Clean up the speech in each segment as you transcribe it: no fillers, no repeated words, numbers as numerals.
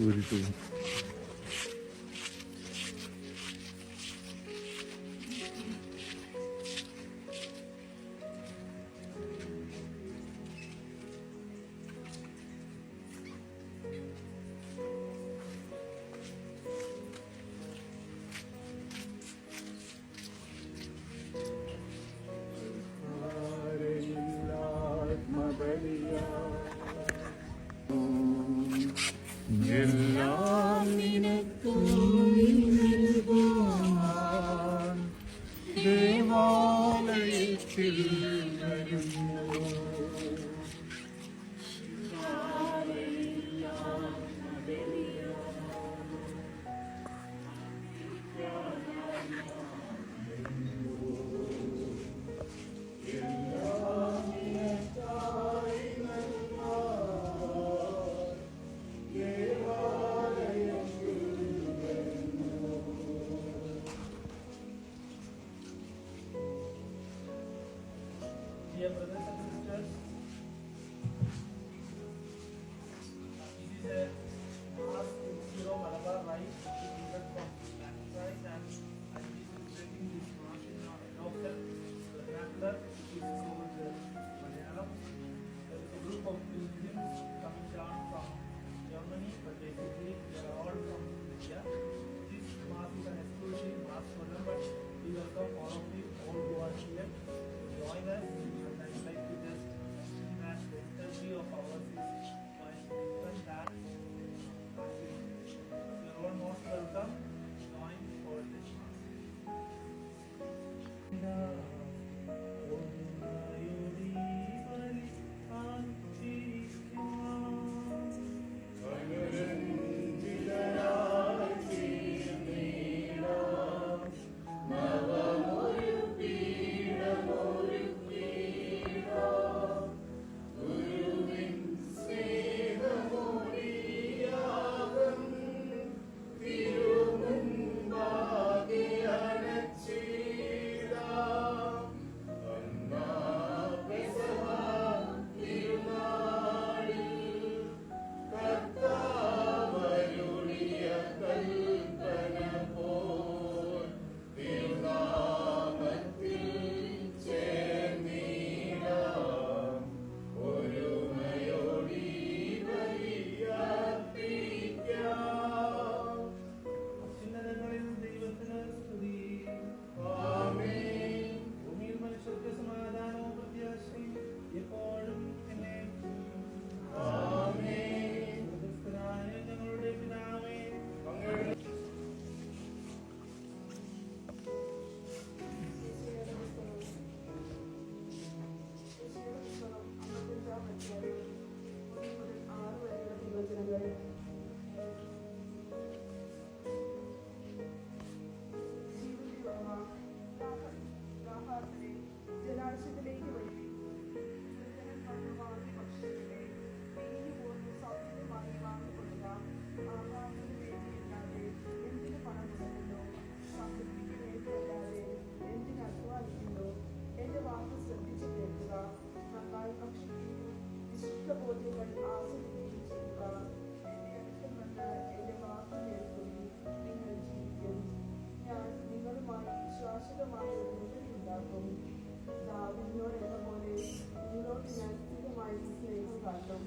ഊരിട്ടു. എല്ലാം നിനക്കു നൽകുവാൻ ദേവാലയത്തിൽ വരുന്നു. Dear brothers and sisters, this is a mass in Syro Malabar Rite given from Christ, and this is taking this mass in our local vernacular, which is called Malayalam. There is a group of pilgrims coming down from Germany, but basically they are all from India. This mass is an exclusive mass for them, but we welcome all of you, all who are here, to join us. Like to just match the energy of ours is going different that you're all most welcome. Join for this ജലാശയത്തിലേക്ക് വഴി ഭക്ഷ്യത്തിലെ നീതി പോലും സൗകര്യമായി വാങ്ങിക്കൊള്ളുക. ആഹാരത്തിന് വേണ്ടിയില്ലാതെ എന്തിന് പണം കൊടുക്കുന്നു? സമൃദ്ധിക്ക് വേണ്ടിയല്ലാതെ എന്തിന് അധ്വാനിക്കുന്നു? എന്റെ വാക്ക് ശ്രദ്ധിച്ചു കേൾക്കുക. നന്നായി ഭക്ഷിക്കുകയും വിശുദ്ധ ബോധ്യങ്ങൾ ആസ്വദിക്കുകയും ചെയ്യുക. എന്റെ അടുത്ത് നിന്ന് എന്റെ വാക്ക് കേൾക്കുകയും നിങ്ങൾ ജീവിക്കും. ഞാൻ നിങ്ങളുമായി ശാശ്വതമായ ഒരു ഉണ്ടാക്കും. ദാവീദിനോടെന്ന പോലെ നിങ്ങളോട് ഞാൻ സ്ഥിരമായി സ്നേഹം കാട്ടും.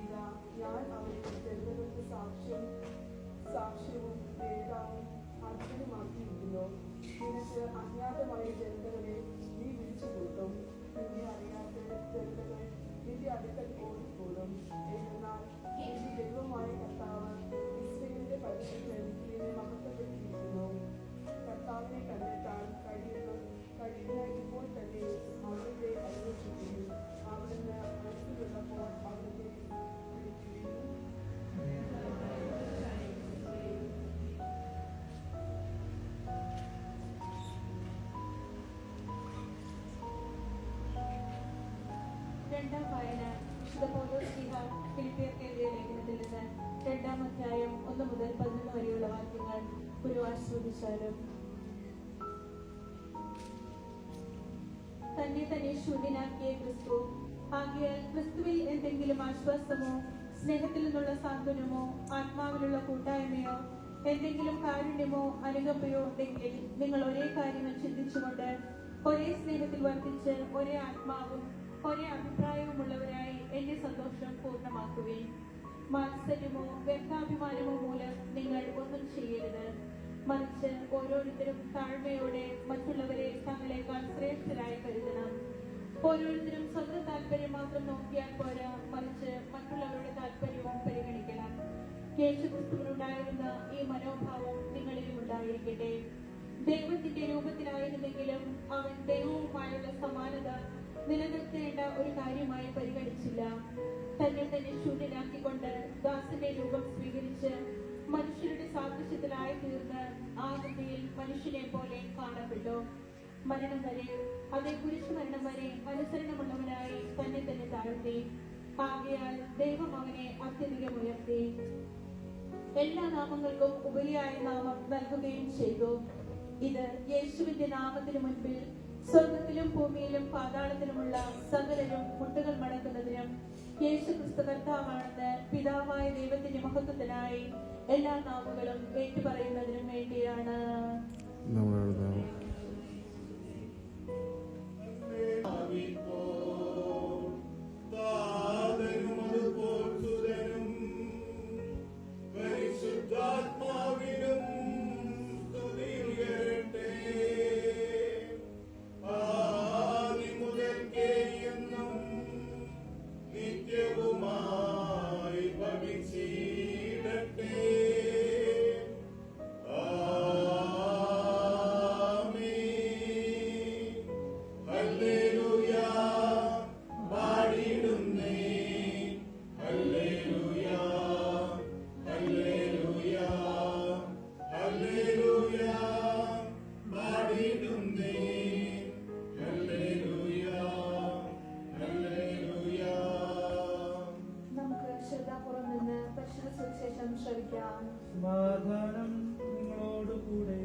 ഇതാ ഞാൻ അവരുടെ ജനതകൾക്ക് സാക്ഷ്യവും നേതാവും അർഹനുമാക്കിയിരിക്കുന്നു. നിനക്ക് അജ്ഞാതമായ ജനതകളെ നീ വിളിച്ചു കൂട്ടും. നിന്നെ അറിയാത്ത ജനതകൾ നിന്റെ അടുക്കൽ ഓടിക്കൂടും. എന്നാൽ നിന്റെ ദൈവമായ കർത്താവ് ഇസ്രായേലിന്റെ പരിശുദ്ധൻ നിന്നെ മഹത്വപ്പെടുത്തിയിരിക്കുന്നു. കർത്താവിനെ കണ്ടെത്താൻ കഴിയുന്ന ഇപ്പോൾ തന്നെ അവിടുത്തെ അന്വേഷിക്കുകയും അവിടുന്ന് മനസ്സിലുള്ളപ്പോൾ അവിടുത്തെ വിളിക്കുകയും രണ്ടാം വായന വിശുദ്ധ പൗലോസ്ലീഹ ഫിലിപ്പിയർക്ക് എഴുതിയ ലേഖനത്തിൽ നിന്ന് 2-ാം അധ്യായം 1 മുതൽ 11 വരെയുള്ള വാക്യങ്ങൾ ഒരു ആസ്വദിച്ചാലും. തന്നെ ശൂന്യനാക്കിയ ക്രിസ്തു, ആകയാൽ ക്രിസ്തുവിൽ എന്തെങ്കിലും ആശ്വാസമോ സ്നേഹത്തിൽ നിന്നുള്ള സാന്ത്വനമോ ആത്മാവിലുള്ള കൂട്ടായ്മയോ എന്തെങ്കിലും കാരുണ്യമോ അനുകമ്പയോ ഉണ്ടെങ്കിൽ നിങ്ങൾ ഒരേ കാര്യങ്ങൾ ചിന്തിച്ചുകൊണ്ട് ഒരേ സ്നേഹത്തിൽ വർദ്ധിച്ച് ഒരേ ആത്മാവും ഒരേ അഭിപ്രായവുമുള്ളവരായി എന്റെ സന്തോഷം പൂർണ്ണമാക്കുവേൻ. മാത്സര്യമോ വ്യർത്ഥാഭിമാനമോ മൂലം നിങ്ങൾ ഒന്നും ചെയ്യരുത്. മറിച്ച് ഓരോരുത്തരും താഴ്മയോടെ മറ്റുള്ളവരെ തങ്ങളെക്കാൾ ശ്രേഷ്ഠരായി കരുതണം. ഓരോരുത്തരും സ്വന്തം താല്പര്യം മാത്രം നോക്കിയാൽ പോരാ, മറിച്ച് മറ്റുള്ളവരുടെ താല്പര്യവും പരിഗണിക്കണം. യേശുക്രിസ്തുവിനുണ്ടായിരുന്ന ഈ മനോഭാവം നിങ്ങളിലും ഉണ്ടായിരിക്കട്ടെ. ദൈവത്തിന്റെ രൂപത്തിലായിരുന്നെങ്കിലും അവൻ ദൈവവുമായുള്ള സമാനത നിലനിർത്തേണ്ട ഒരു കാര്യമായി പരിഗണിച്ചില്ല. തന്നെ തന്നെ ശൂന്യനാക്കിക്കൊണ്ട് ദാസന്റെ രൂപം സ്വീകരിച്ച് മനുഷ്യരുടെ സാദൃശ്യത്തിലായി തീർന്ന് ആകൃതിയിൽ മനുഷ്യനെ പോലെ കാണപ്പെട്ടു. മരണം വരെ, അതേ കുരിശു മരണം വരെ അനുസരണമുള്ളവനായി തന്നെ തന്നെ താഴ്ത്തി. ആകയാൽ ദൈവം അവനെ അത്യധികം ഉയർത്തി, എല്ലാ നാമങ്ങൾക്കും ഉപരിയായ നാമം നൽകുകയും ചെയ്തു. ഇത് യേശുവിന്റെ നാമത്തിനു മുൻപിൽ സ്വർഗത്തിലും ഭൂമിയിലും പാതാളത്തിലുമുള്ള സകലരും മുട്ടുകൾ മടക്കുന്നതിനും യേശു ക്രിസ്തു കർത്താവാണെന്ന് പിതാവായ ദൈവത്തിന്റെ മഹത്വത്തിനായി എല്ലാ നാമങ്ങളും ഏറ്റുപറയുന്നതിനും വേണ്ടിയാണ്. സമാധാനം നിങ്ങളോടുകൂടെ.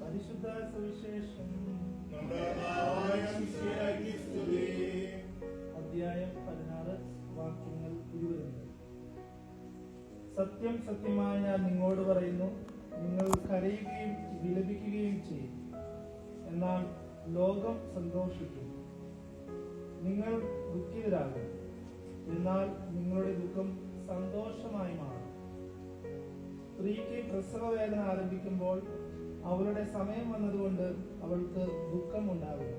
പരിശുദ്ധ സുവിശേഷം അധ്യായം 16 വാക്യങ്ങൾ 20. സത്യം സത്യമായി ഞാൻ നിങ്ങളോട് പറയുന്നു, നിങ്ങൾ കരയുകയും വിലപിക്കുകയും ചെയ്യും, എന്നാൽ ലോകം സന്തോഷിക്കും. നിങ്ങൾ ദുഃഖിതരാകും, എന്നാൽ നിങ്ങളുടെ ദുഃഖം സന്തോഷമായി മാറും. സ്ത്രീക്ക് പ്രസവവേദന ആരംഭിക്കുമ്പോൾ അവളുടെ സമയം വന്നതുകൊണ്ട് അവൾക്ക് ദുഃഖമുണ്ടാകും.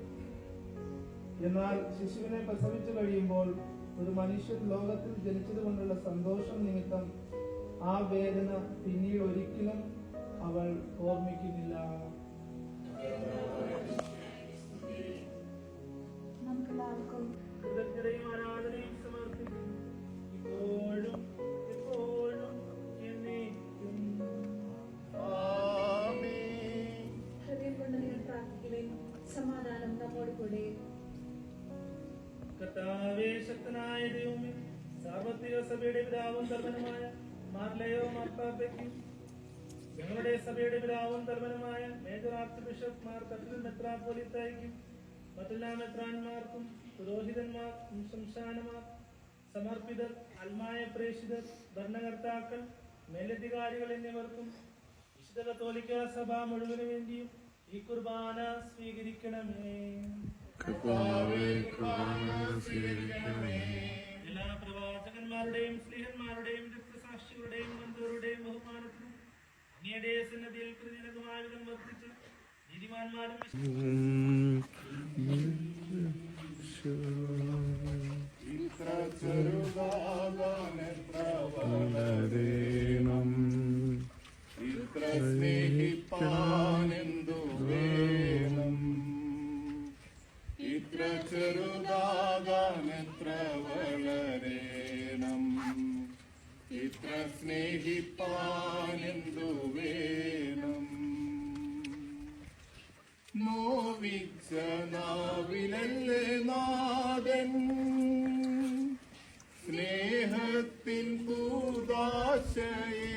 എന്നാൽ ശിശുവിനെ പ്രസവിച്ചു കഴിയുമ്പോൾ ഒരു മനുഷ്യൻ ലോകത്തിൽ ജനിച്ചതുകൊണ്ടുള്ള സന്തോഷം നിമിത്തം ആ വേദന പിന്നീട് ഒരിക്കലും അവൾ ഓർമ്മിക്കുന്നില്ല. നമുക്കെല്ലാവർക്കും കൃതജ്ഞതയും ആരാധനയും സമർപ്പിക്കും, ഇപ്പോഴും എപ്പോഴും എന്നേക്കും. ആമേൻ. ഹൃദയം കൊണ്ട് നിങ്ങൾ പ്രാർത്ഥിക്കുകയും സമാധാനം നമ്മോട് കൂടെ. കർത്താവേ, ശക്തനായ ദൈവമേ, സാർവത്രിക സഭയുടെ പിതാവും ധർമ്മനുമായ മാർലയോ മാർപ്പാപ്പയ്ക്കും ഞങ്ങളുടെ സഭയുടെ പിതാവും ധർമ്മനുമായ major archbishop Mar cathedral മെത്രാപ്പൊലീത്തായ്ക്കും മറ്റെല്ലാ മെത്രാന്മാർക്കും പുരോഹിതന്മാർ, സംസ്ഥാനമാർ, സമർപ്പിതർ, അൽമായ പ്രേക്ഷിതർ, ഭരണകർത്താക്കൾ, മേലധികാരികൾ എന്നിവർക്കും വിശുദ്ധ കത്തോലിക്ക സഭ മുഴുവനു വേണ്ടിയും ഈ കുർബാന സ്വീകരിക്കണമേ. എല്ലാ പ്രവാചകന്മാരുടെയും സ്ലീഹന്മാരുടെയും രക്തസാക്ഷികളുടെയും ബന്ധുക്കളുടെയും ബഹുമാനത്തിനും അങ്ങയുടെ സന്നദ്ധിയിൽ കൃതിജനകമായ വിധം വർദ്ധിച്ച് നീതിമാന്മാരും സ്നേഹിപ്പാനെന്തു വേണം, ഇത്ര ചെറുതാകാനെത്ര വളരേണം, ഇത്ര സ്നേഹിപ്പാനെന്തു വേണം. നോവിച്ച നാവിലല്ലേ നാഥൻ സ്നേഹത്തിൻ കൂദാശയെ